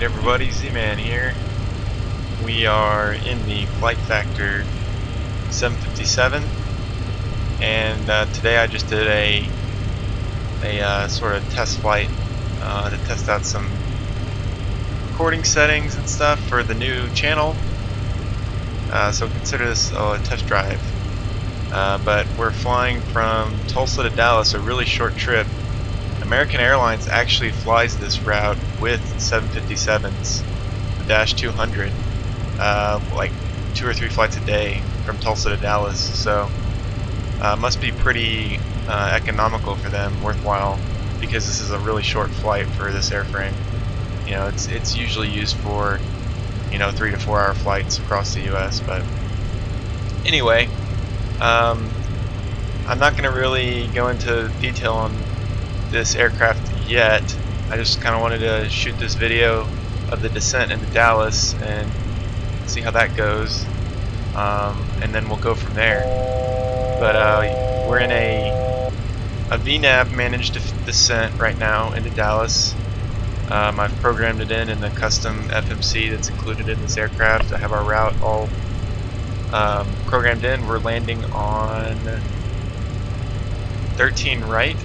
everybody, Z-Man here. We are in the Flightfactor 757, and today I just did a sort of test flight to test out some recording settings and stuff for the new channel. So consider this a test drive. But we're flying from Tulsa to Dallas, a really short trip. American Airlines actually flies this route with 757s, the Dash 200, like 2 or 3 flights a day from Tulsa to Dallas. So must be pretty economical for them, worthwhile, because this is a really short flight for this airframe. You know, it's usually used for 3 to 4 hour flights across the U.S. But anyway, I'm not going to really go into detail on this aircraft yet. I just kind of wanted to shoot this video of the descent into Dallas and see how that goes, and then we'll go from there. But we're in a VNAV managed descent right now into Dallas. I've programmed it in the custom FMC that's included in this aircraft. I have our route all programmed in. We're landing on 13 right.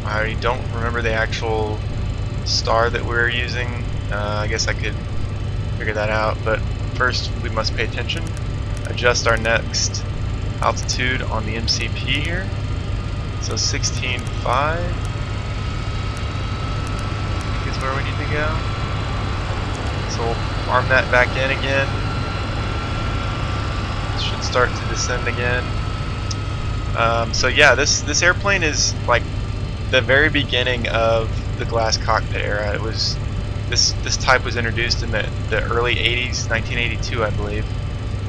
I don't remember the actual star that we're using. I guess I could figure that out, but first we must pay attention. Adjust our next altitude on the MCP here. So 16.5 is where we need to go. So we'll arm that back in again. It should start to descend again. So yeah, this airplane is like the very beginning of the glass cockpit era. It was this type was introduced in the early 80s, 1982 I believe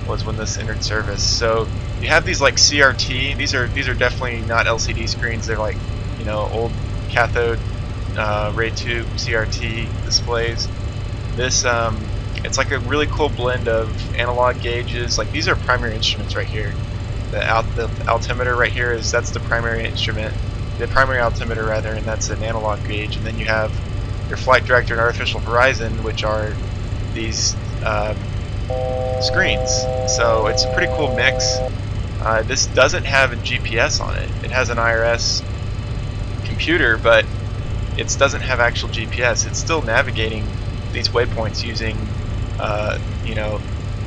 was when this entered service. So you have these like CRT. These are definitely not LCD screens. They're like old cathode ray tube CRT displays. This it's like a really cool blend of analog gauges. Like these are primary instruments right here. The altimeter right here that's the primary instrument, the primary altimeter rather, and that's an analog gauge. And then you have your flight director and artificial horizon, which are these screens. So it's a pretty cool mix. This doesn't have a GPS on it. It has an IRS computer, but it doesn't have actual GPS. It's still navigating these waypoints using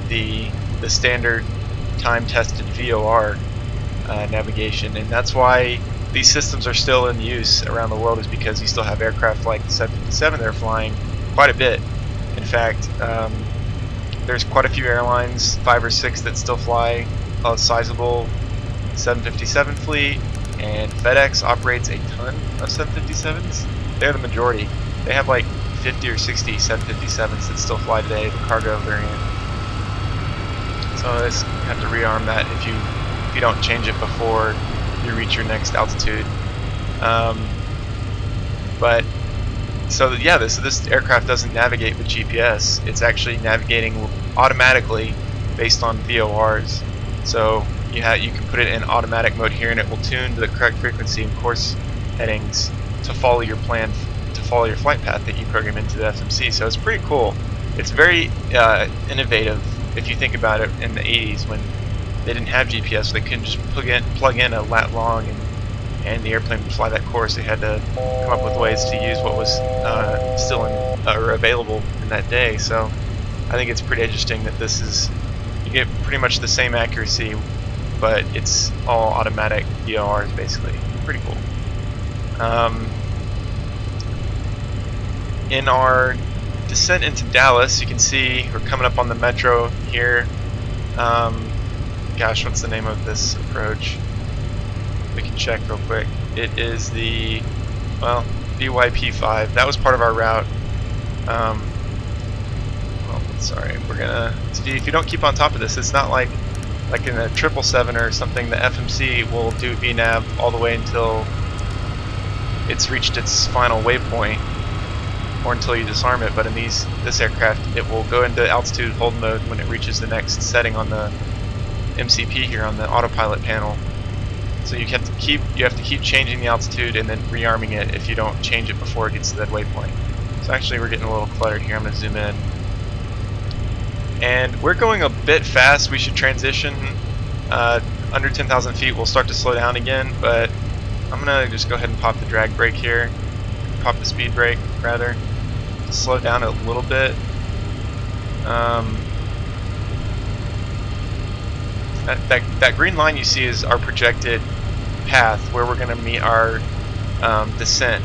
the standard time-tested VOR navigation, and that's why these systems are still in use around the world, is because you still have aircraft like the 757 that are flying quite a bit. In fact, there's quite a few airlines, 5 or 6, that still fly a sizable 757 fleet, and FedEx operates a ton of 757s. They're the majority. They have like 50 or 60 757s that still fly today, the cargo variant. So I just have to rearm that if you don't change it before you reach your next altitude. But so yeah, this aircraft doesn't navigate with GPS. It's actually navigating automatically based on VORs. So you can put it in automatic mode here, and it will tune to the correct frequency and course headings to follow your plan, to follow your flight path that you program into the FMC. So it's pretty cool. It's very innovative. If you think about it, in the 80s when they didn't have GPS, they couldn't just plug in a lat long and the airplane would fly that course. They had to come up with ways to use what was still or available in that day. So I think it's pretty interesting that you get pretty much the same accuracy, but it's all automatic VORs basically. Pretty cool. In our descent into Dallas, you can see we're coming up on the metro here. Gosh, what's the name of this approach? We can check real quick. It is the, well, BYP5. That was part of our route. Well, sorry, we're gonna see if you don't keep on top of this. It's not like in a 777 or something. The FMC will do VNAV all the way until it's reached its final waypoint, or until you disarm it. But in this aircraft, it will go into altitude hold mode when it reaches the next setting on the MCP here on the autopilot panel. So you have to keep changing the altitude and then rearming it if you don't change it before it gets to that waypoint. So actually we're getting a little cluttered here. I'm going to zoom in. And we're going a bit fast. We should transition under 10,000 feet. We'll start to slow down again, but I'm going to just go ahead and pop the drag brake here. Pop the speed brake, rather. To slow down a little bit. That green line you see is our projected path where we're going to meet our descent.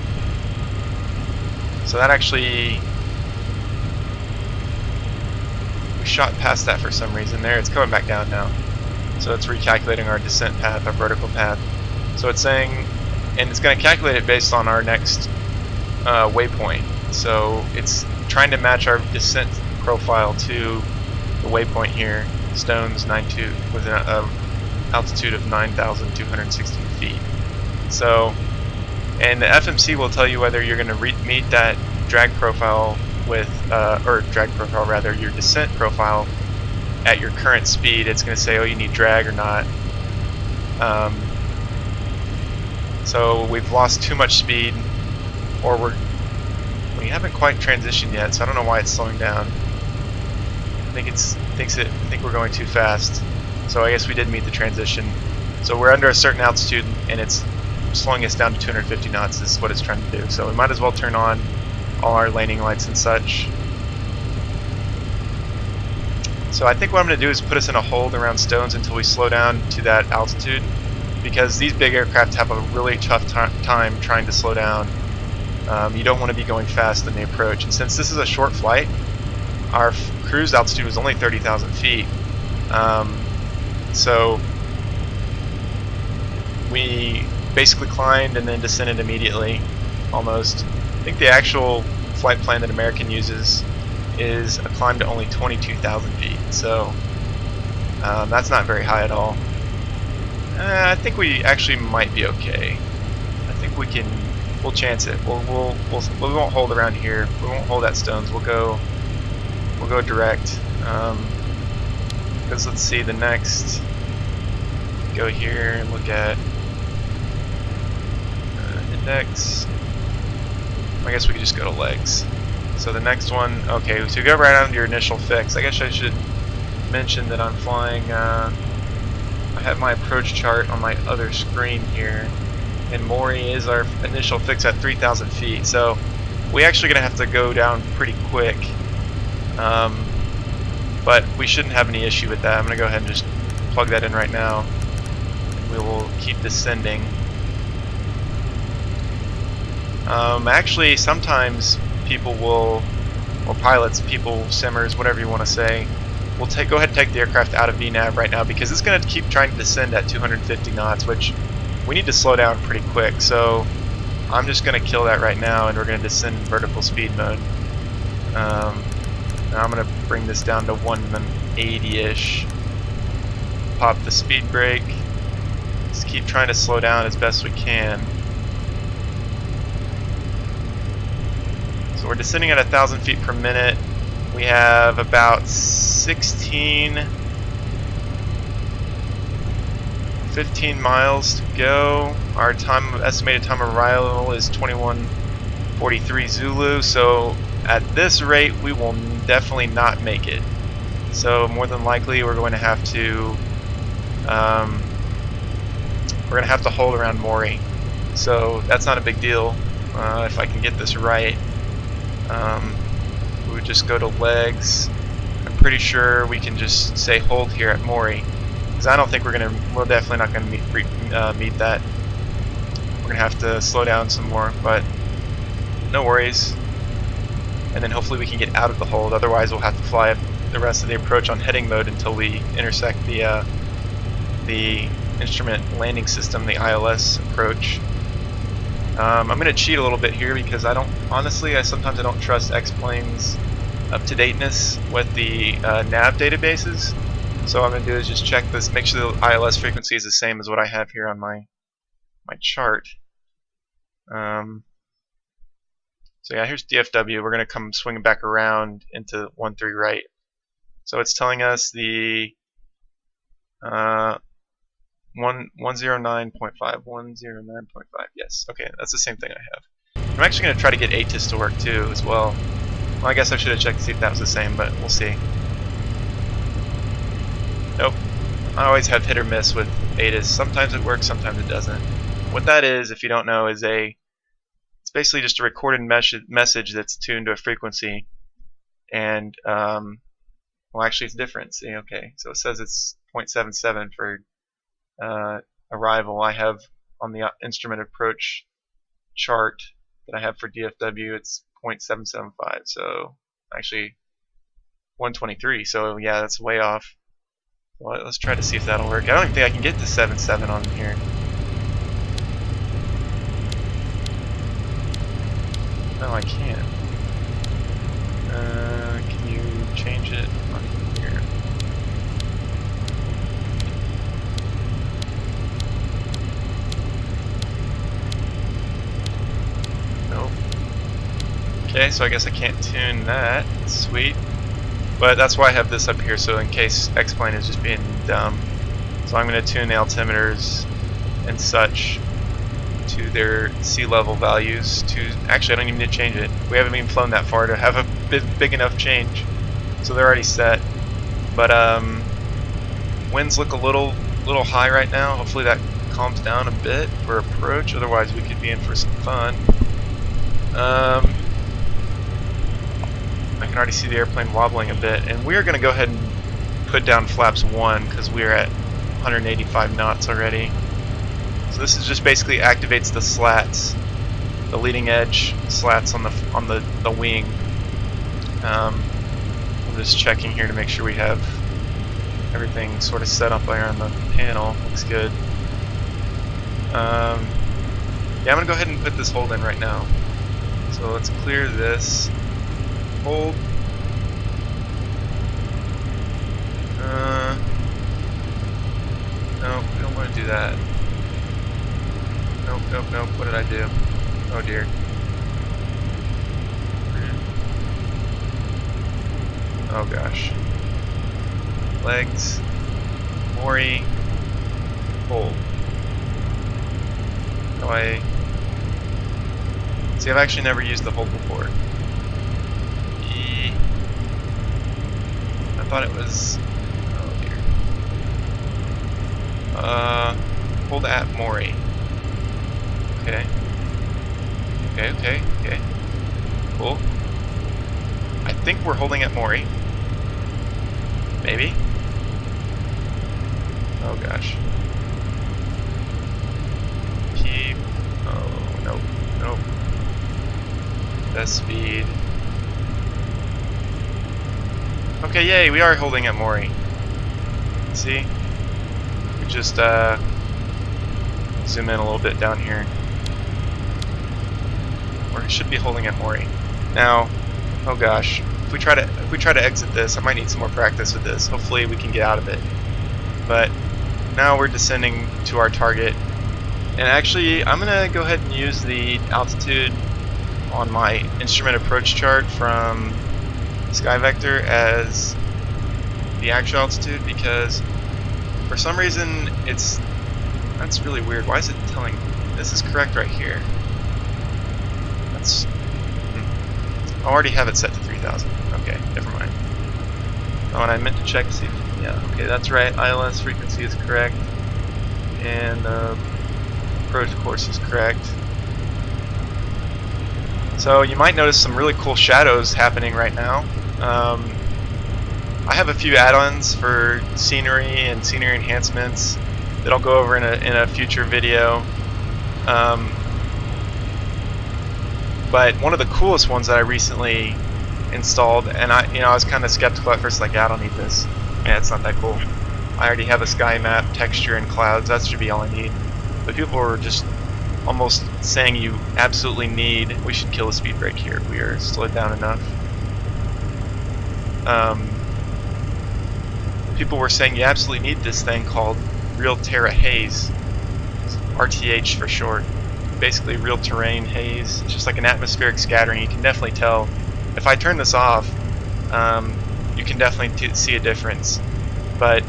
So that actually, we shot past that for some reason there. It's coming back down now. So it's recalculating our descent path, our vertical path. So it's saying, and it's going to calculate it based on our next waypoint. So it's trying to match our descent profile to the waypoint here, Stones 92, with an altitude of 9,216 feet. So, and the FMC will tell you whether you're going to meet that drag profile with, or drag profile rather, your descent profile at your current speed. It's going to say, oh, you need drag or not. So we've lost too much speed, or we haven't quite transitioned yet, so I don't know why it's slowing down. I think we're going too fast. So I guess we did meet the transition. So we're under a certain altitude, and it's slowing us down to 250 knots is what it's trying to do. So we might as well turn on all our landing lights and such. So I think what I'm going to do is put us in a hold around Stones until we slow down to that altitude, because these big aircraft have a really tough time trying to slow down. You don't want to be going fast in the approach, and since this is a short flight, our cruise altitude was only 30,000 feet. So we basically climbed and then descended immediately, almost. I think the actual flight plan that American uses is a climb to only 22,000 feet, so that's not very high at all. I think we actually might be okay. I think we'll chance it. We won't hold around here. We won't hold at Stones. We'll go direct. Because let's see, the next, go here and look at index. I guess we could just go to legs. So the next one, okay, so you go right on to your initial fix. I guess I should mention that I'm flying, I have my approach chart on my other screen here, and Maury is our initial fix at 3,000 feet. So we actually going to have to go down pretty quick. But we shouldn't have any issue with that. I'm going to go ahead and just plug that in right now. We will keep descending. Actually, sometimes people will, or pilots, people, simmers, whatever you want to say, will go ahead and take the aircraft out of VNAV right now, because it's going to keep trying to descend at 250 knots, which we need to slow down pretty quick. So I'm just going to kill that right now, and we're going to descend in vertical speed mode. Now I'm going to bring this down to 180-ish. Pop the speed brake. Just keep trying to slow down as best we can. So we're descending at 1,000 feet per minute. We have about 15 miles to go. Our estimated time of arrival is 21:43 Zulu. So at this rate, we will definitely not make it. So more than likely, we're going to have to hold around Maury. So that's not a big deal if I can get this right. We would just go to legs. I'm pretty sure we can just say hold here at Maury, because I don't think we're definitely not going to meet that. We're going to have to slow down some more, but no worries. And then hopefully we can get out of the hold. Otherwise, we'll have to fly the rest of the approach on heading mode until we intersect the instrument landing system, the ILS approach. I'm going to cheat a little bit here, because I sometimes don't trust X-Plane's up-to-dateness with the nav databases. So what I'm going to do is just check this, make sure the ILS frequency is the same as what I have here on my chart. So yeah, here's DFW. We're going to come swinging back around into 13 right. So it's telling us the 109.5. 109.5. Yes. Okay, that's the same thing I have. I'm actually going to try to get ATIS to work too as well. Well, I guess I should have checked to see if that was the same, but we'll see. Nope. I always have hit or miss with ATIS. Sometimes it works, sometimes it doesn't. What that is, if you don't know, is it's basically just a recorded message that's tuned to a frequency, and well, actually it's different. See, okay, so it says it's 0.77 for arrival. I have on the instrument approach chart that I have for DFW, it's 0.775. So actually 123. So yeah, that's way off. Well, let's try to see if that'll work. I don't even think I can get to 7.7 on here. No, I can't. Can you change it on here? Nope. Okay, so I guess I can't tune that. Sweet. But that's why I have this up here, so in case X-Plane is just being dumb. So I'm going to tune the altimeters and such to their sea level values. Actually, I don't even need to change it. We haven't even flown that far to have a big enough change. So they're already set. But winds look a little high right now. Hopefully that calms down a bit for approach. Otherwise, we could be in for some fun. I can already see the airplane wobbling a bit, and we're going to go ahead and put down flaps 1 because we're at 185 knots already. So this is just basically activates the slats, the leading edge slats on the wing. I'm just checking here to make sure we have everything sort of set up there on the panel. Looks good. Yeah, I'm going to go ahead and put this hold in right now. So let's clear this. Hold. No, we don't want to do that. Nope. What did I do? Oh dear. Oh gosh. Legs. Mori. Hold. No, see, I've actually never used the hold before. I thought it was. Oh dear. Hold at Mori. Okay. Cool. I think we're holding at Mori. Maybe. Oh gosh. Keep. Oh, nope. Best speed. Okay, yay, we are holding at Mori. See? We just zoom in a little bit down here. We should be holding at Mori. Now, oh gosh, if we try to exit this, I might need some more practice with this. Hopefully we can get out of it. But now we're descending to our target. And actually, I'm gonna go ahead and use the altitude on my instrument approach chart from SkyVector as the actual altitude, because for some reason that's really weird. Why is it telling? This is correct right here. I already have it set to 3,000. Okay, never mind. Oh, and I meant to check to see if, yeah, okay, that's right. ILS frequency is correct, and approach course is correct. So you might notice some really cool shadows happening right now. I have a few add-ons for scenery and scenery enhancements that I'll go over in a future video. But one of the coolest ones that I recently installed, and I was kind of skeptical at first, like, yeah, I don't need this. Yeah, it's not that cool. I already have a sky map, texture, and clouds. That should be all I need. But people were just almost saying you absolutely need. We should kill a speed brake here. We are slowed down enough. People were saying you absolutely need this thing called Real Terra Haze, RTH for short. Basically real terrain haze. It's just like an atmospheric scattering. You can definitely tell. If I turn this off, you can definitely see a difference. But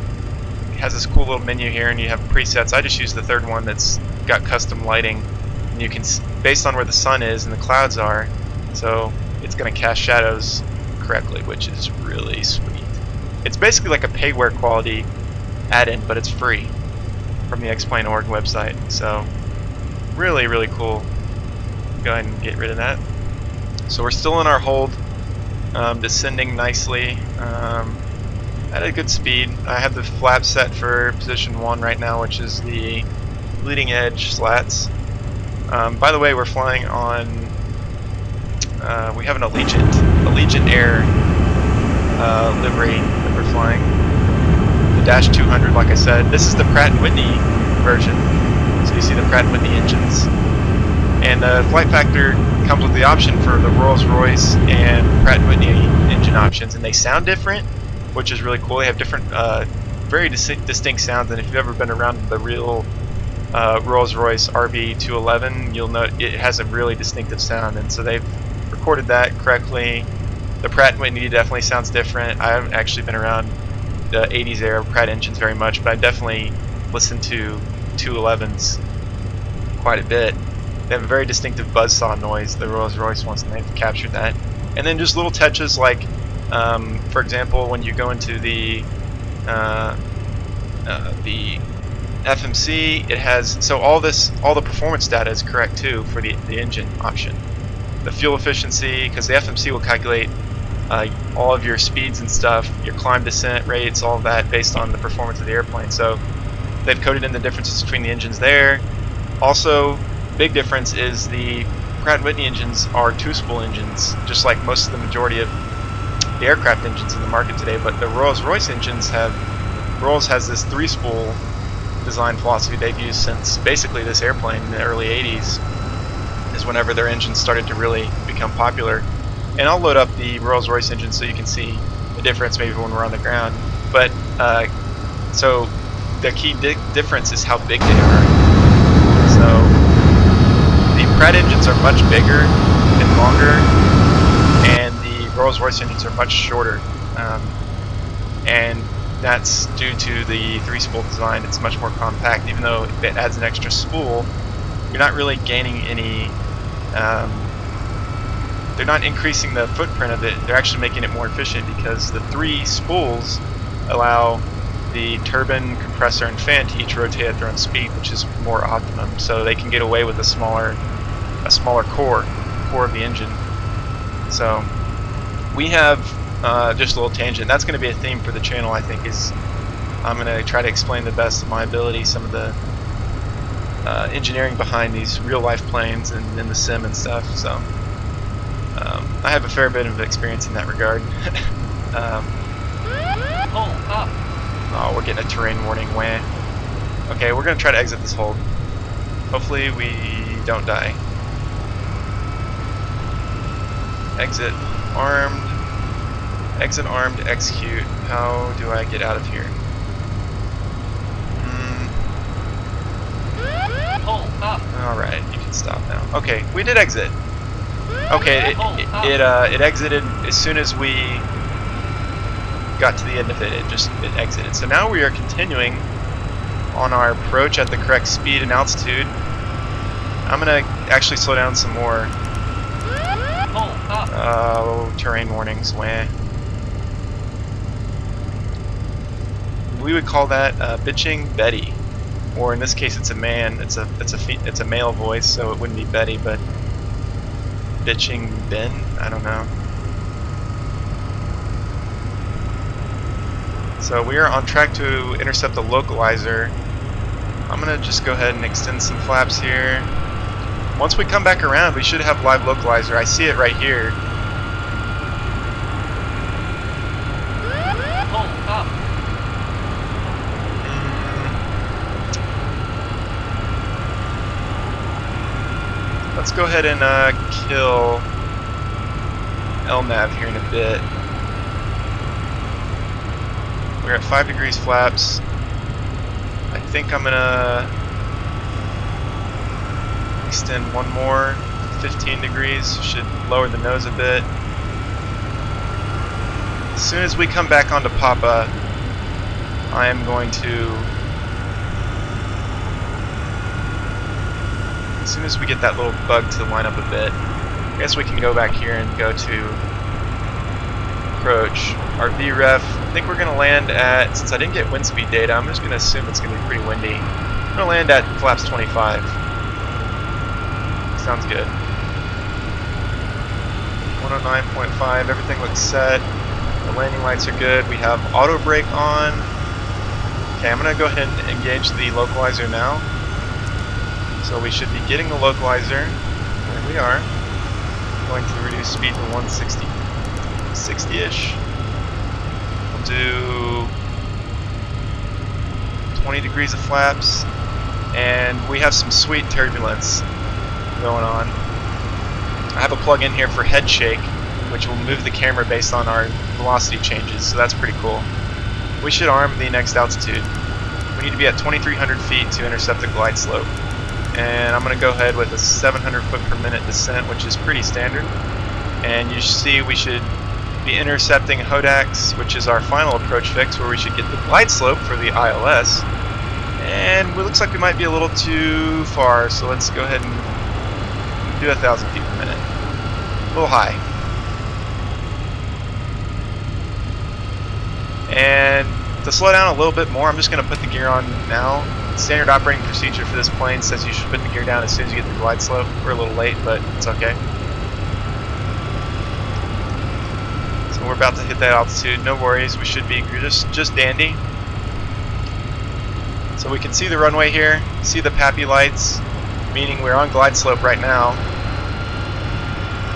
has this cool little menu here, and you have presets. I just use the third one that's got custom lighting, and you can, based on where the sun is and the clouds are, so it's going to cast shadows correctly, which is really sweet. It's basically like a payware quality add-in, but it's free from the Xplane.org website. So really, really cool. Go ahead and get rid of that. So we're still in our hold, descending nicely at a good speed. I have the flap set for position 1 right now, which is the leading edge slats. By the way, we're flying on, we have an Allegiant Air livery that we're flying. The Dash 200, like I said. This is the Pratt & Whitney version. So you see the Pratt & Whitney engines. And the Flightfactor comes with the option for the Rolls-Royce and Pratt & Whitney engine options, and they sound different, which is really cool. They have different, very distinct sounds, and if you've ever been around the real Rolls-Royce RB211, you'll know it has a really distinctive sound, and so they've recorded that correctly. The Pratt & Whitney definitely sounds different. I haven't actually been around the 80s era Pratt engines very much, but I definitely listen to 211s quite a bit. They have a very distinctive buzzsaw noise, the Rolls-Royce ones, and they've captured that. And then just little touches like, for example, when you go into the FMC, it has, so all the performance data is correct too for the engine option. The fuel efficiency, because the FMC will calculate all of your speeds and stuff, your climb descent rates, all of that based on the performance of the airplane. So they've coded in the differences between the engines there. Also, big difference is the Pratt & Whitney engines are two-spool engines, just like most of the majority of the aircraft engines in the market today. But the Rolls-Royce engines Rolls has this three-spool design philosophy they've used since basically this airplane in the early 80s is whenever their engines started to really become popular. And I'll load up the Rolls-Royce engine so you can see the difference maybe when we're on the ground. But so the key difference is how big they are. So the Pratt engines are much bigger and longer, and the Rolls-Royce engines are much shorter. And that's due to the three-spool design. It's much more compact. Even though it adds an extra spool, you're not really gaining any, they're not increasing the footprint of it. They're actually making it more efficient because the three spools allow the turbine, compressor, and fan to each rotate at their own speed, which is more optimum. So they can get away with a smaller core of the engine. So we have just a little tangent. That's going to be a theme for the channel, I think. Is I'm going to try to explain the best of my ability some of the engineering behind these real-life planes and in the sim and stuff. So I have a fair bit of experience in that regard. Oh, we're getting a terrain warning. Wah. Okay, we're going to try to exit this hold. Hopefully we don't die. Exit armed. Exit armed, execute. How do I get out of here? Alright, you can stop now. Okay, we did exit. Okay, it exited as soon as we got to the end of it. It exited. So now we are continuing on our approach at the correct speed and altitude. I'm gonna actually slow down some more. Terrain warnings. Wah. We would call that bitching Betty, or in this case, it's a man. It's a male voice, so it wouldn't be Betty, but bitching Ben. I don't know. So we are on track to intercept the localizer. I'm gonna just go ahead and extend some flaps here. Once we come back around, we should have live localizer. I see it right here. Let's go ahead and kill LNAV here in a bit. We're at 5 degrees flaps. I think I'm gonna extend one more, 15 degrees. Should lower the nose a bit. As soon as we come back onto Papa, I am going to, as soon as we get that little bug to line up a bit, I guess we can go back here and go to approach. Our VREF, I think we're going to land at, since I didn't get wind speed data, I'm just going to assume it's going to be pretty windy. I'm going to land at flaps 25. Sounds good. 109.5, everything looks set. The landing lights are good. We have auto brake on. Okay, I'm going to go ahead and engage the localizer now. So we should be getting the localizer. There we are. Going to reduce speed to 160, 60-ish. We'll do 20 degrees of flaps, and we have some sweet turbulence going on. I have a plug-in here for head shake, which will move the camera based on our velocity changes, so that's pretty cool. We should arm the next altitude. We need to be at 2,300 feet to intercept the glide slope. And I'm going to go ahead with a 700 foot per minute descent, which is pretty standard. And you see we should be intercepting Hodax, which is our final approach fix, where we should get the glide slope for the ILS. And it looks like we might be a little too far, so let's go ahead and do 1,000 feet per minute. A little high. And to slow down a little bit more, I'm just going to put the gear on now. Standard operating procedure for this plane says you should put the gear down as soon as you get the glide slope. We're a little late, but it's okay. So we're about to hit that altitude. No worries, we should be just dandy. So we can see the runway here, see the PAPI lights, meaning we're on glide slope right now.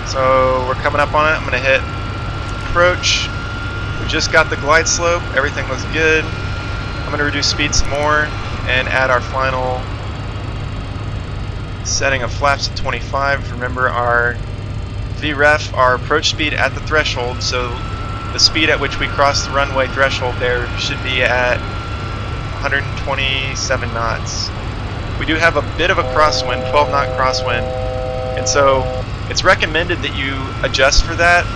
So we're coming up on it. I'm going to hit approach. We just got the glide slope. Everything looks good. I'm going to reduce speed some more and add our final setting of flaps at 25. Remember our VREF, our approach speed at the threshold, so the speed at which we cross the runway threshold there should be at 127 knots. We do have a bit of a crosswind, 12 knot crosswind, and so it's recommended that you adjust for that.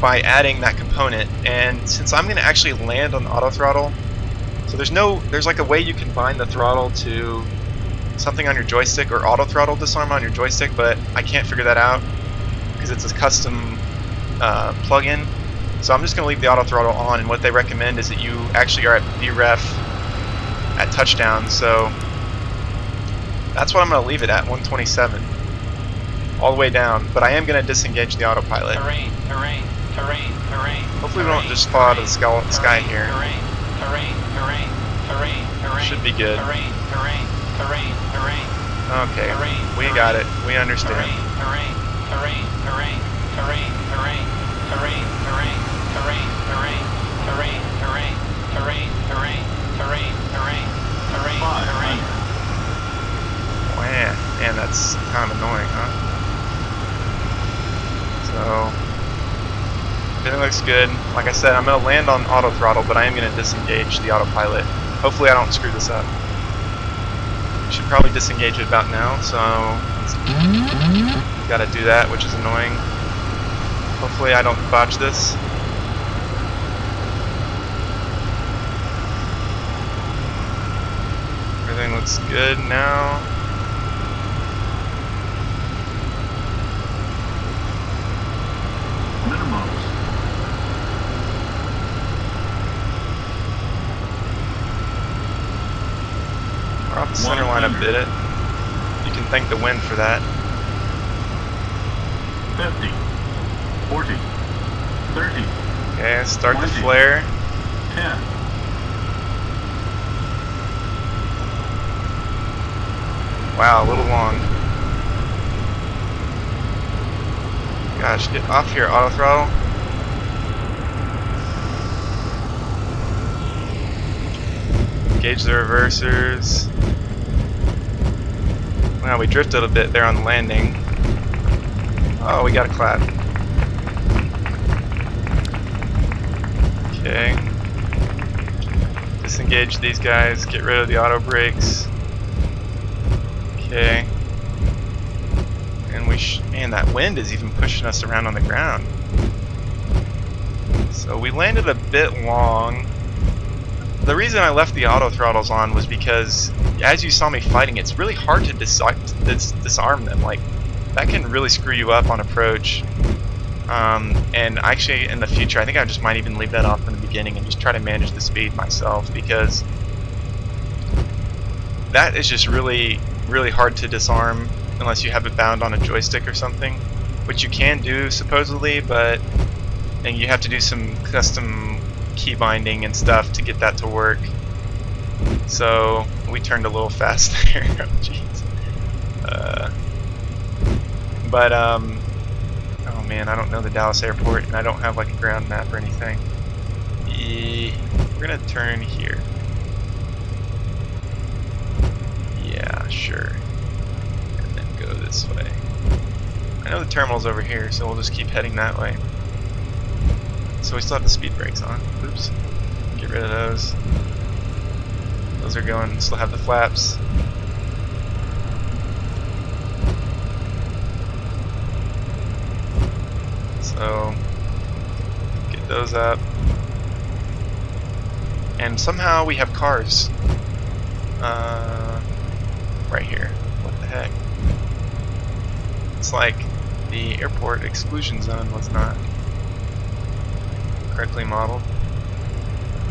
By adding that component. And since I'm going to actually land on auto throttle, so there's like a way you can bind the throttle to something on your joystick, or auto throttle disarm on your joystick, but I can't figure that out because it's a custom plug-in. So I'm just going to leave the auto throttle on, and what they recommend is that you actually are at VREF at touchdown. So that's what I'm going to leave it at, 127 all the way down, but I am going to disengage the autopilot. Terrain. Hopefully we don't just fall out of the sky here. Should be good. Okay, we got it. We understand. Man, that's kind of annoying, huh? So, everything looks good. Like I said, I'm going to land on auto throttle, but I am going to disengage the autopilot. Hopefully I don't screw this up. Should probably disengage it about now, so got to do that, which is annoying. Hopefully I don't botch this. Everything looks good now. We're off the center line a bit. You can thank the wind for that. 50, 40, 30. Okay, start 20, the flare. 10. Wow, a little long. Gosh, get off here, auto throttle. Engage the reversers. Wow, we drifted a bit there on the landing. Oh, we got a clap. Okay. Disengage these guys, get rid of the auto brakes. Okay. And man, that wind is even pushing us around on the ground. So we landed a bit long. The reason I left the auto throttles on was because, as you saw me fighting, it's really hard to disarm them. Like, that can really screw you up on approach. And actually, in the future, I think I just might even leave that off in the beginning and just try to manage the speed myself, because that is just really, really hard to disarm unless you have it bound on a joystick or something, which you can do supposedly, but and you have to do some custom key binding and stuff to get that to work. So we turned a little fast there. Oh, jeez. But oh man, I don't know the Dallas airport, and I don't have like a ground map or anything. We're gonna turn here. Yeah, sure. And then go this way. I know the terminal's over here, so we'll just keep heading that way. So we still have the speed brakes on. Oops. Get rid of those. Those are going, still have the flaps. So get those up. And somehow we have cars. Right here. What the heck? It's like the airport exclusion zone was not correctly modeled.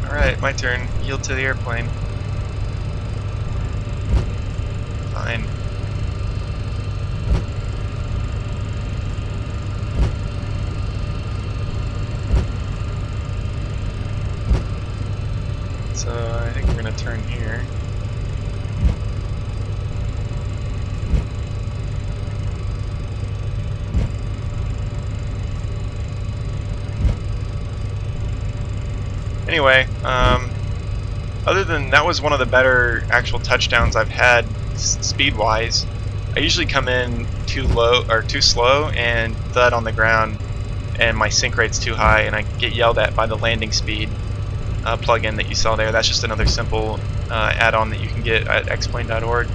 Alright, my turn. Yield to the airplane. Fine. So I think we're gonna turn here. Anyway, other than that, was one of the better actual touchdowns I've had speed-wise. I usually come in too low or too slow and thud on the ground, and my sync rate's too high, and I get yelled at by the landing speed plugin that you saw there. That's just another simple add-on that you can get at xplane.org.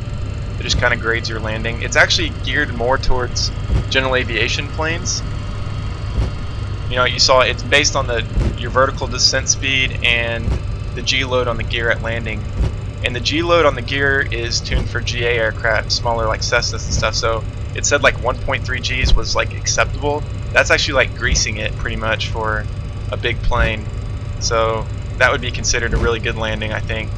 It just kind of grades your landing. It's actually geared more towards general aviation planes. You know, you saw it's based on your vertical descent speed and the G load on the gear at landing. And the G load on the gear is tuned for GA aircraft, smaller like Cessnas and stuff. So it said like 1.3 Gs was like acceptable. That's actually like greasing it pretty much for a big plane. So that would be considered a really good landing, I think.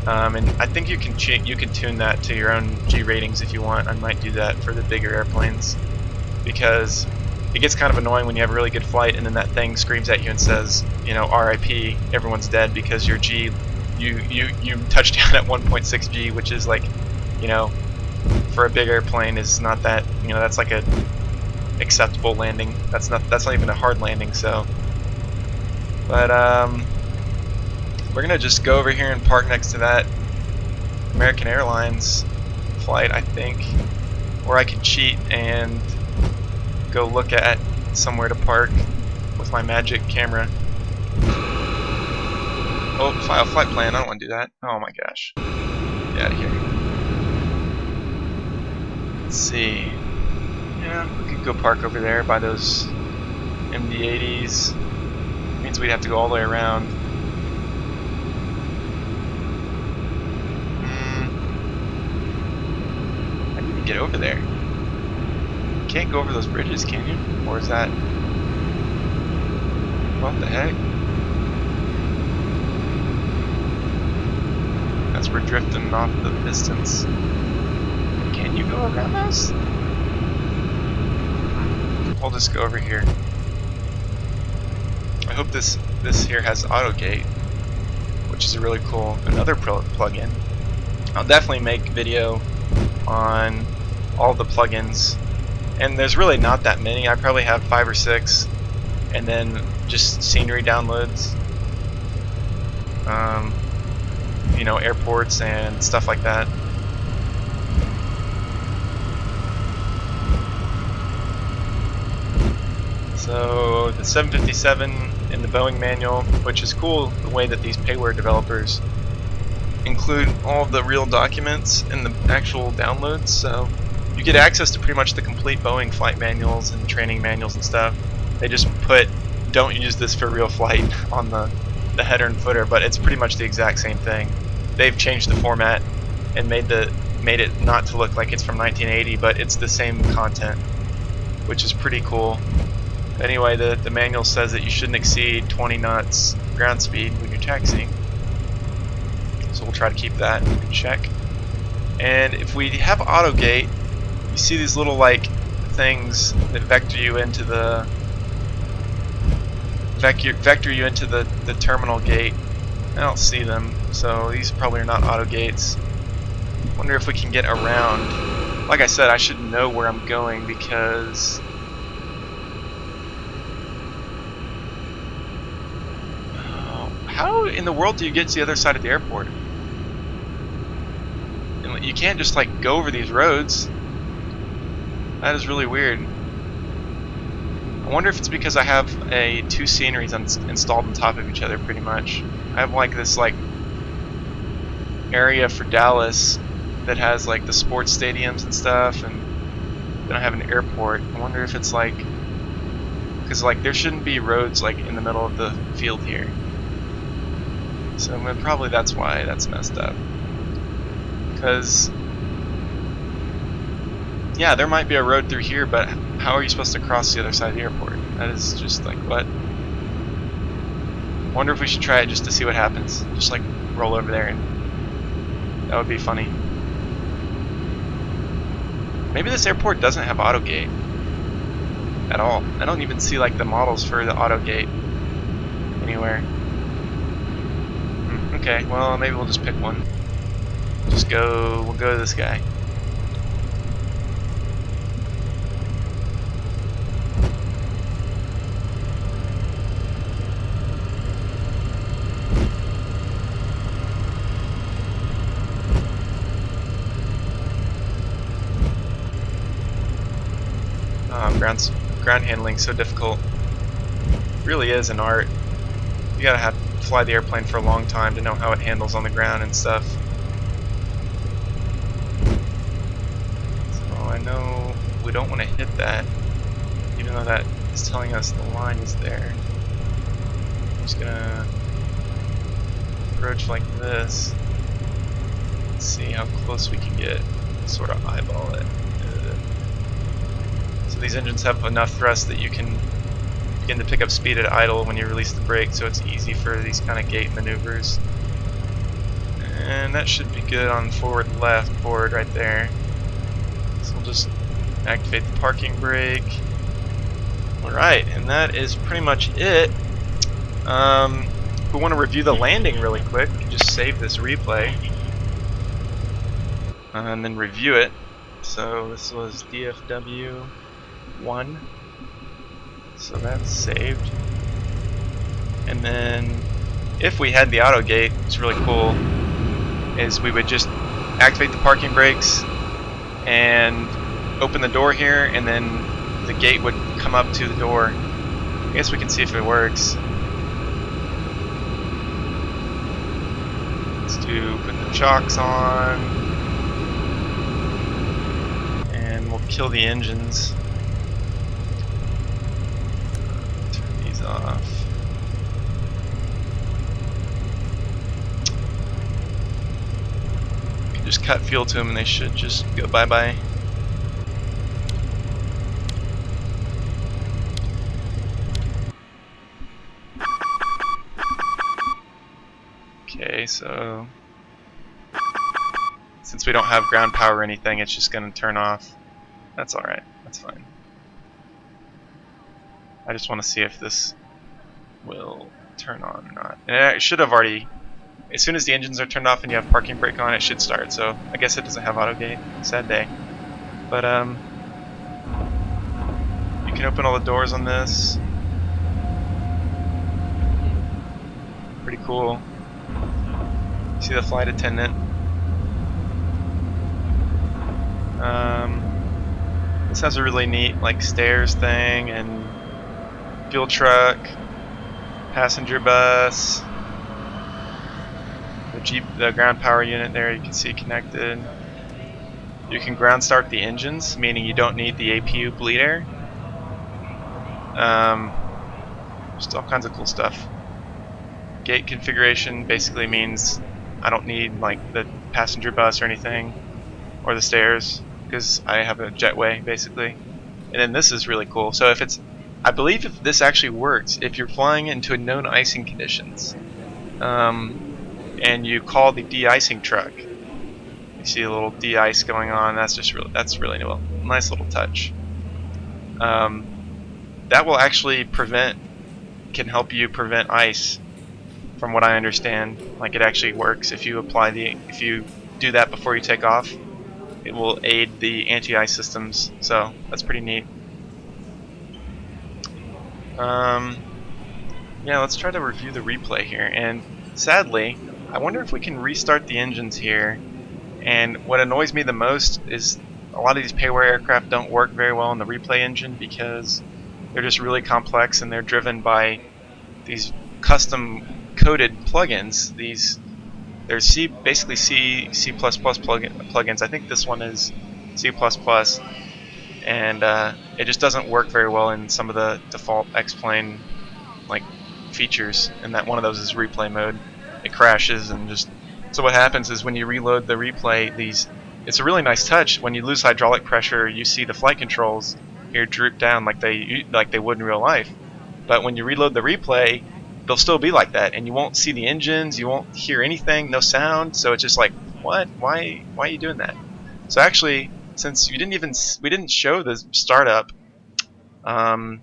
And I think you can tune that to your own G ratings if you want. I might do that for the bigger airplanes, because it gets kind of annoying when you have a really good flight and then that thing screams at you and says, you know, RIP, everyone's dead because your G, you touched down at 1.6 G, which is like, you know, for a big airplane is not that, you know, that's like a acceptable landing. That's not even a hard landing. So, but we're gonna just go over here and park next to that American Airlines flight, I think, or I could cheat and go look at somewhere to park with my magic camera. Oh, file flight plan. I don't want to do that. Oh my gosh. Get out of here. Let's see. Yeah, we could go park over there by those MD-80s. Means we'd have to go all the way around. I need to get over there. You can't go over those bridges, can you? Or is that... What the heck? As we're drifting off the distance. Can you go around this? We'll just go over here. I hope this here has auto gate, which is a really cool another plugin. I'll definitely make video on all the plugins, and there's really not that many. I probably have 5 or 6, and then just scenery downloads, you know, airports and stuff like that. So the 757 in the Boeing manual, which is cool the way that these payware developers include all of the real documents in the actual downloads, so you get access to pretty much the complete Boeing flight manuals and training manuals and stuff. They just put don't use this for real flight on the header and footer, but it's pretty much the exact same thing. They've changed the format and made it not to look like it's from 1980, but it's the same content, which is pretty cool. Anyway, the manual says that you shouldn't exceed 20 knots ground speed when you're taxiing, so we'll try to keep that in check. And if we have auto gate, you see these little like things that vector you into the terminal gate. I don't see them, so these probably are not auto gates. Wonder if we can get around. Like I said, I should know where I'm going because how in the world do you get to the other side of the airport? And you can't just like go over these roads. That is really weird. I wonder if it's because I have two sceneries installed on top of each other pretty much. I have like this like area for Dallas that has like the sports stadiums and stuff, and then I have an airport. I wonder if it's like, because like there shouldn't be roads like in the middle of the field here. So probably that's why that's messed up. Because yeah, there might be a road through here, but how are you supposed to cross the other side of the airport? That is just like, what? I wonder if we should try it just to see what happens. Just like roll over there, and that would be funny. Maybe this airport doesn't have auto gate at all. I don't even see like the models for the auto gate anywhere. Okay, well maybe we'll just pick one. We'll go to this guy. Ground handling so difficult. It really is an art. You gotta fly the airplane for a long time to know how it handles on the ground and stuff. So I know we don't want to hit that, even though that is telling us the line is there. I'm just gonna approach like this. Let's see how close we can get. Sort of eyeball it. So these engines have enough thrust that you can begin to pick up speed at idle when you release the brake, so it's easy for these kind of gate maneuvers. And that should be good on forward left board right there. So we'll just activate the parking brake. Alright, and that is pretty much it. If we want to review the landing really quick, we can just save this replay and then review it. So this was DFW 1, so that's saved. And then if we had the auto gate, it's really cool, is we would just activate the parking brakes and open the door here, and then the gate would come up to the door. I guess we can see if it works. Let's put the chocks on, and we'll kill the engines. Turn these off. You can just cut fuel to them and they should just go bye-bye. Okay, so since we don't have ground power or anything, it's just going to turn off. That's alright, that's fine. I just want to see if this will turn on or not. And it should have already, as soon as the engines are turned off and you have parking brake on, it should start. So I guess it doesn't have auto gate. Sad day. But you can open all the doors on this. Pretty cool. See the flight attendant. This has a really neat like stairs thing and fuel truck, passenger bus, the ground power unit there you can see connected. You can ground start the engines, meaning you don't need the APU bleed air. Just all kinds of cool stuff. Gate configuration basically means I don't need like the passenger bus or anything, or the stairs, because I have a jetway basically. And then this is really cool. So if it's, I believe if this actually works, if you're flying into known icing conditions, and you call the de-icing truck, you see a little de-ice going on. That's really nice little touch. That will actually can help you prevent ice, from what I understand. Like, it actually works if you if you do that before you take off. It will aid the anti-ice systems, so that's pretty neat. Yeah, let's try to review the replay here. And sadly, I wonder if we can restart the engines here. And what annoys me the most is a lot of these payware aircraft don't work very well in the replay engine because they're just really complex and they're driven by these custom coded plugins. There's basically C++ plugins. I think this one is C++, and it just doesn't work very well in some of the default X-Plane like features. And that one of those is replay mode. It crashes and just. So what happens is when you reload the replay, it's a really nice touch. When you lose hydraulic pressure, you see the flight controls here droop down like they would in real life. But when you reload the replay, they'll still be like that, and you won't see the engines, you won't hear anything, no sound. So it's just like, what? Why are you doing that? So actually, since we didn't show the startup of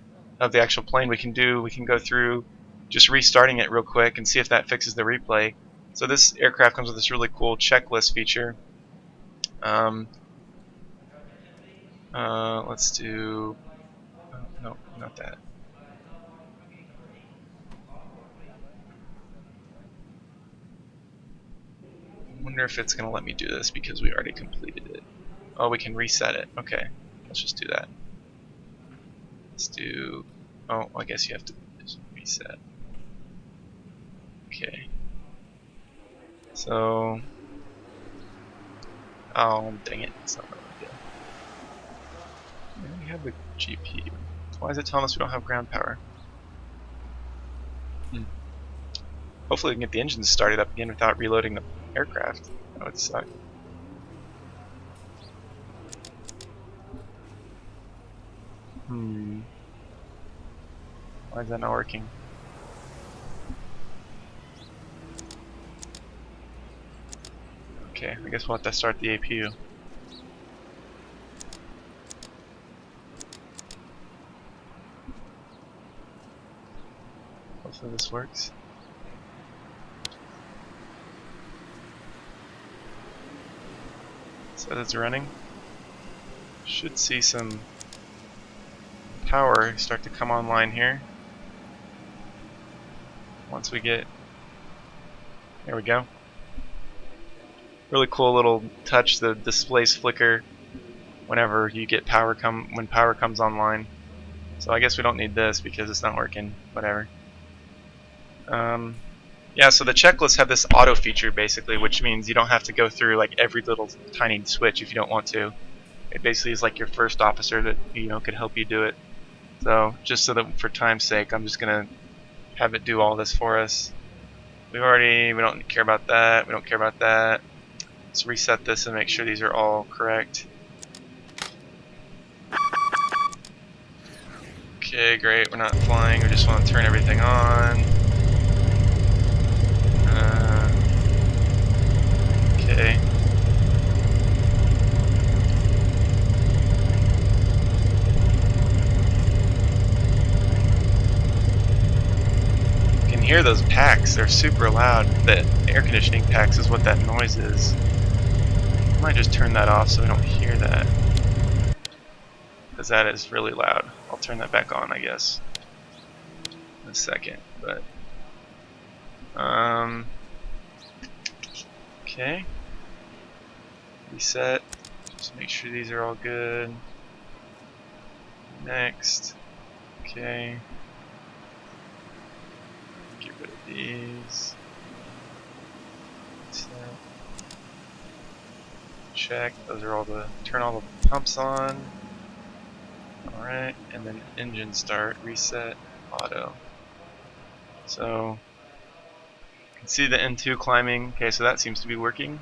the actual plane, we can go through just restarting it real quick and see if that fixes the replay. So this aircraft comes with this really cool checklist feature. Let's do. No, not that. I wonder if it's going to let me do this because we already completed it. Oh, we can reset it. Okay, let's just do that. Let's do. Oh, I guess you have to just reset. Okay. So. Oh, dang it. It's not what I did. We have the GPU. Why is it telling us we don't have ground power? Hopefully we can get the engines started up again without reloading the aircraft. That would suck. Why is that not working? Okay, I guess we'll have to start the APU. Hopefully this works. So it's running. Should see some power start to come online here. Once we get, there we go. Really cool little touch. The displays flicker whenever you get when power comes online. So I guess we don't need this because it's not working. Whatever. Yeah, so the checklists have this auto feature basically, which means you don't have to go through like every little tiny switch if you don't want to. It basically is like your first officer that could help you do it. So just so that for time's sake, I'm just gonna have it do all this for us. We don't care about that. We don't care about that. Let's reset this and make sure these are all correct. Okay, great. We're not flying. We just want to turn everything on. Okay. You can hear those packs. They're super loud. The air conditioning packs is what that noise is. I might just turn that off so we don't hear that, because that is really loud. I'll turn that back on, I guess, in a second. But okay. Reset. Just make sure these are all good. Next. Okay. Get rid of these. Reset. Check. Those are all turn all the pumps on. Alright, and then engine start, reset, auto. So you can see the N2 climbing. Okay, so that seems to be working.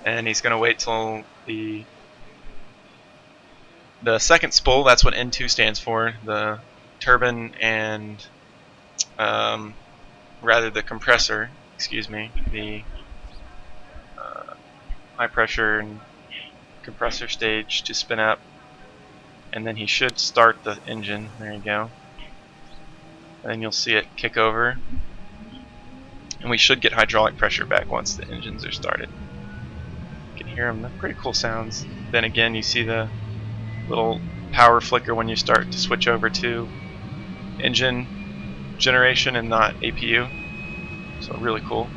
And he's going to wait till the second spool. That's what N2 stands for, the turbine and rather the compressor, excuse me, the high pressure and compressor stage to spin up, and then he should start the engine. There you go. And then you'll see it kick over, and we should get hydraulic pressure back once the engines are started. You can hear them, they're pretty cool sounds. Then again, you see the little power flicker when you start to switch over to engine generation and not APU. So really cool.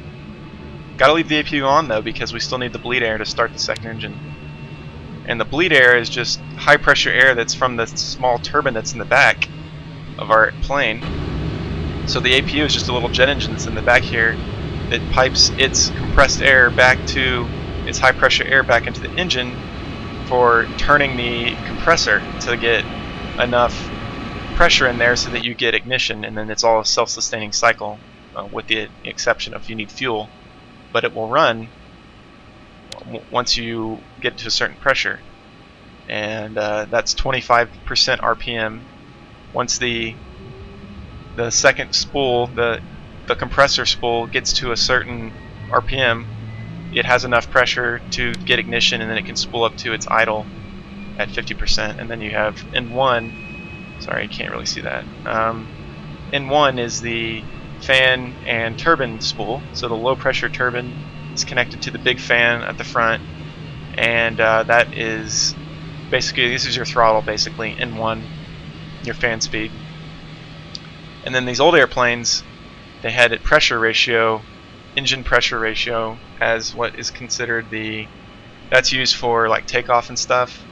Gotta leave the APU on though, because we still need the bleed air to start the second engine. And the bleed air is just high pressure air that's from the small turbine that's in the back of our plane. So the APU is just a little jet engine that's in the back here that pipes its compressed air back to its high pressure air back into the engine for turning the compressor to get enough pressure in there so that you get ignition, and then it's all a self-sustaining cycle, with the exception of you need fuel, but it will run once you get to a certain pressure, and that's 25% RPM. Once the second spool, the compressor spool, gets to a certain RPM, it has enough pressure to get ignition, and then it can spool up to its idle at 50%, and then you have N1. Sorry, you can't really see that. N1 is the fan and turbine spool. So the low pressure turbine is connected to the big fan at the front, and that is basically, this is your throttle, basically, N1, your fan speed. And then these old airplanes, they had a pressure ratio, engine pressure ratio, as what is considered that's used for like takeoff and stuff.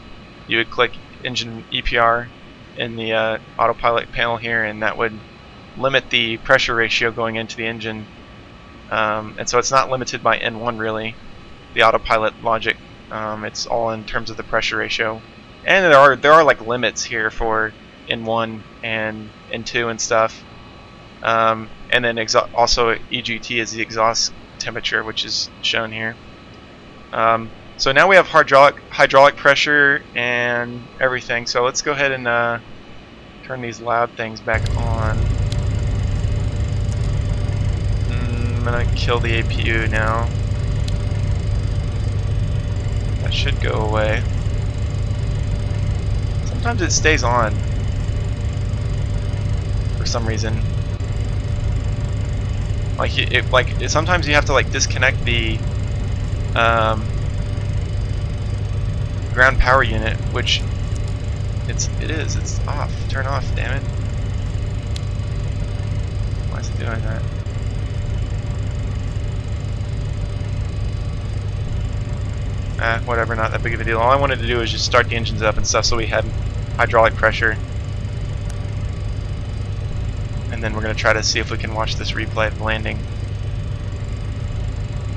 You would click engine EPR in the autopilot panel here, and that would limit the pressure ratio going into the engine. And so it's not limited by N1 really, the autopilot logic. It's all in terms of the pressure ratio. And there are like limits here for N1 and N2 and stuff. And then also EGT is the exhaust temperature, which is shown here. So now we have hydraulic pressure and everything. So let's go ahead and turn these loud things back on. I'm gonna kill the APU now. That should go away. Sometimes it stays on for some reason. Sometimes you have to like disconnect the ground power unit, which it's off. Turn off, damn it. Why is it doing that? Whatever, not that big of a deal. All I wanted to do was just start the engines up and stuff so we had hydraulic pressure. And then we're going to try to see if we can watch this replay of the landing.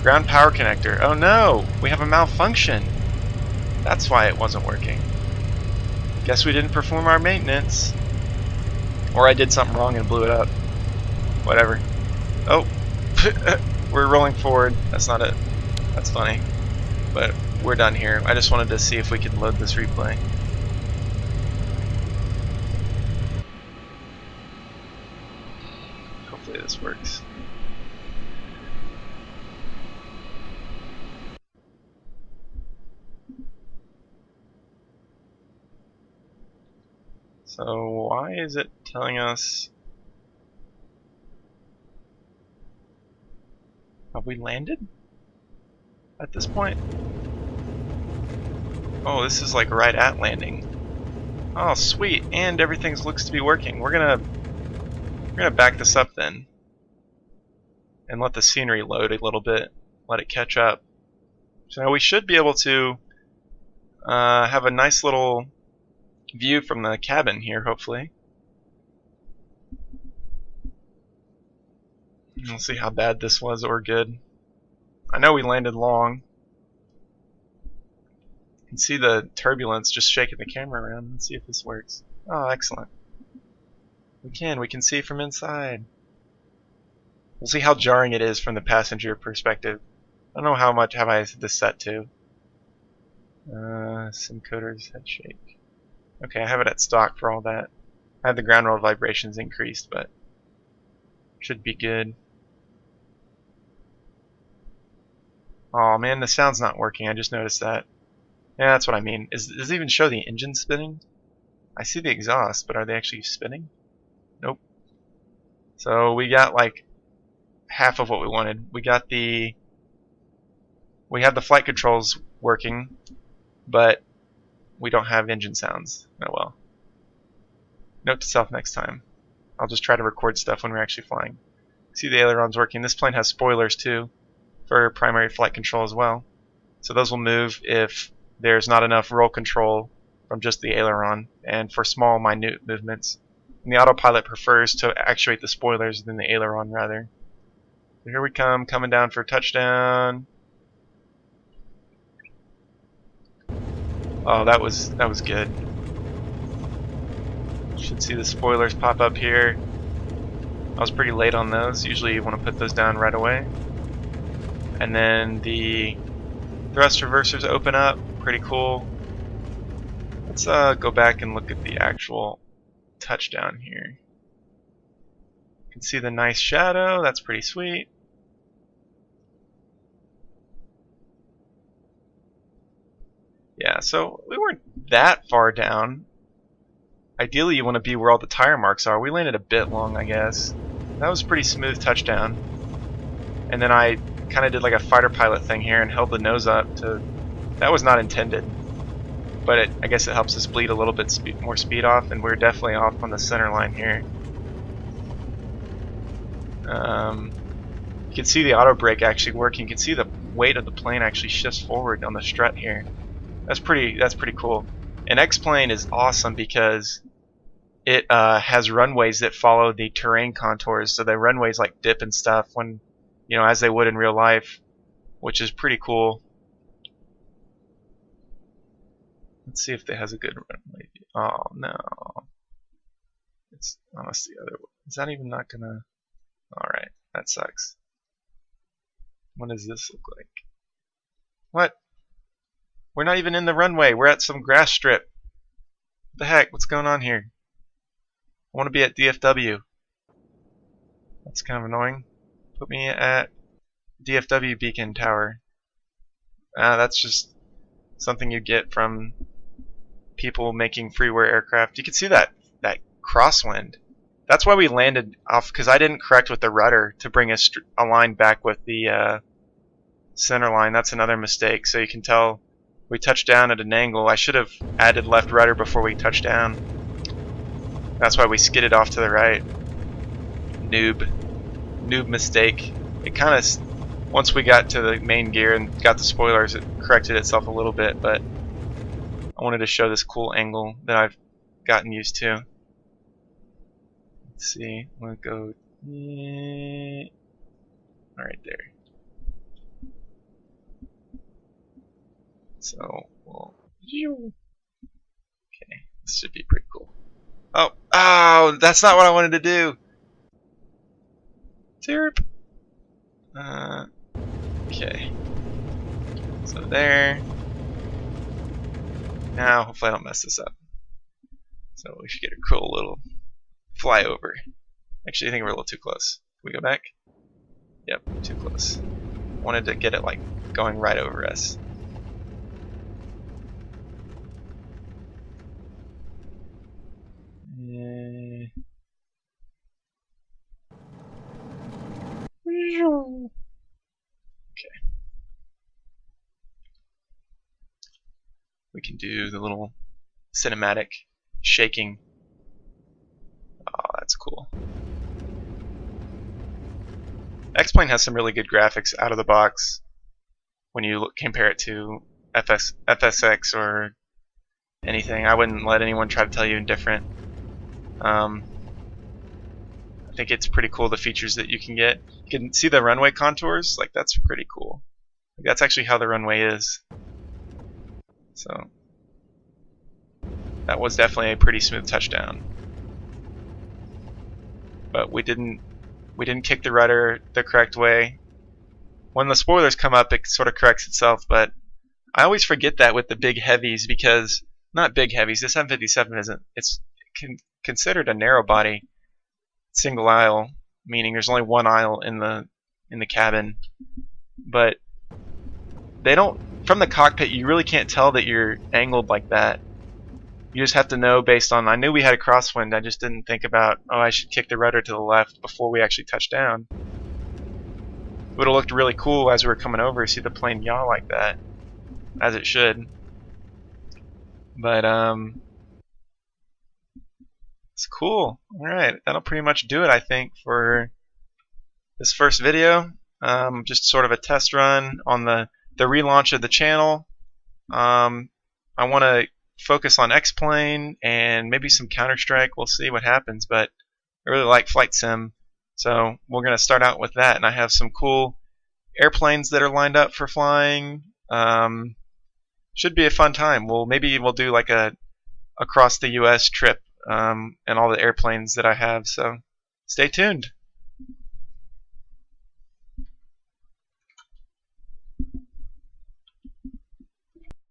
Ground power connector. Oh no! We have a malfunction! That's why it wasn't working. Guess we didn't perform our maintenance. Or I did something wrong and blew it up. Whatever. Oh! We're rolling forward. That's not it. That's funny. But we're done here. I just wanted to see if we could load this replay. Hopefully this works. So why is it telling us... Have we landed at this point? Oh, this is like right at landing. Oh, sweet, and everything looks to be working. We're gonna back this up then, and let the scenery load a little bit, let it catch up. So now we should be able to have a nice little view from the cabin here, hopefully. We'll see how bad this was or good. I know we landed long. You can see the turbulence just shaking the camera around. Let's see if this works. Oh, excellent. We can see from inside. We'll see how jarring it is from the passenger perspective. I don't know how much have I this set to. Simcoder's head shake. Okay, I have it at stock for all that. I had the ground roll vibrations increased, but should be good. Oh man, the sound's not working. I just noticed that. Yeah, that's what I mean. Does it even show the engine spinning? I see the exhaust, but are they actually spinning? Nope. So we got like half of what we wanted. We have the flight controls working, but we don't have engine sounds. Oh well. Note to self next time. I'll just try to record stuff when we're actually flying. See the ailerons working. This plane has spoilers too for primary flight control as well. So those will move if there's not enough roll control from just the aileron and for small minute movements. And the autopilot prefers to actuate the spoilers than the aileron rather. So here we come, coming down for touchdown. Oh, that was good. Should see the spoilers pop up here. I was pretty late on those. Usually you want to put those down right away. And then the thrust reversers open up. Pretty cool. Let's go back and look at the actual touchdown here. You can see the nice shadow. That's pretty sweet. Yeah, so we weren't that far down. Ideally you want to be where all the tire marks are. We landed a bit long, I guess. That was a pretty smooth touchdown. And then I kind of did like a fighter pilot thing here and held the nose up to... That was not intended. But I guess it helps us bleed a little bit more speed off, and we're definitely off on the center line here. You can see the auto brake actually working. You can see the weight of the plane actually shifts forward on the strut here. That's pretty cool. An X-plane is awesome because it has runways that follow the terrain contours, so the runways like dip and stuff when, you know, as they would in real life, which is pretty cool. Let's see if it has a good runway. Oh no, it's almost the other way. Is that even not gonna? All right, that sucks. What does this look like? What? We're not even in the runway. We're at some grass strip. What the heck? What's going on here? I want to be at DFW. That's kind of annoying. Put me at DFW Beacon Tower. That's just something you get from people making freeware aircraft. You can see that crosswind. That's why we landed off, because I didn't correct with the rudder to bring us a line back with the center line. That's another mistake. So you can tell we touched down at an angle. I should have added left rudder before we touched down. That's why we skidded off to the right. Noob mistake. It kind of, once we got to the main gear and got the spoilers, it corrected itself a little bit, but I wanted to show this cool angle that I've gotten used to. Let's see, I'm gonna go right there. So we'll, okay, this should be pretty cool. Oh, that's not what I wanted to do. Derp. Okay. So there. Now, hopefully I don't mess this up. So we should get a cool little flyover. Actually, I think we're a little too close. Can we go back? Yep, too close. Wanted to get it like going right over us. Okay. We can do the little cinematic shaking. Oh, that's cool. X-Plane has some really good graphics out of the box when you compare it to FSX or anything. I wouldn't let anyone try to tell you different. I think it's pretty cool, the features that you can get. You can see the runway contours, like that's pretty cool. Like, that's actually how the runway is. So that was definitely a pretty smooth touchdown. but we didn't kick the rudder the correct way. When the spoilers come up, it sort of corrects itself, but I always forget that with the big heavies, because not big heavies. The 757 isn't. It's considered a narrow body, single aisle, meaning there's only one aisle in the cabin. But they don't. From the cockpit, you really can't tell that you're angled like that. You just have to know based on. I knew we had a crosswind. I just didn't think about, oh, I should kick the rudder to the left before we actually touched down. It would have looked really cool as we were coming over to see the plane yaw like that, as it should. But it's cool. Alright, that'll pretty much do it, I think, for this first video. Just sort of a test run on the relaunch of the channel. I want to focus on X-Plane and maybe some Counter-Strike. We'll see what happens, but I really like Flight Sim, so we're going to start out with that. And I have some cool airplanes that are lined up for flying. Should be a fun time. Maybe we'll do like a across the US trip, and all the airplanes that I have, so stay tuned.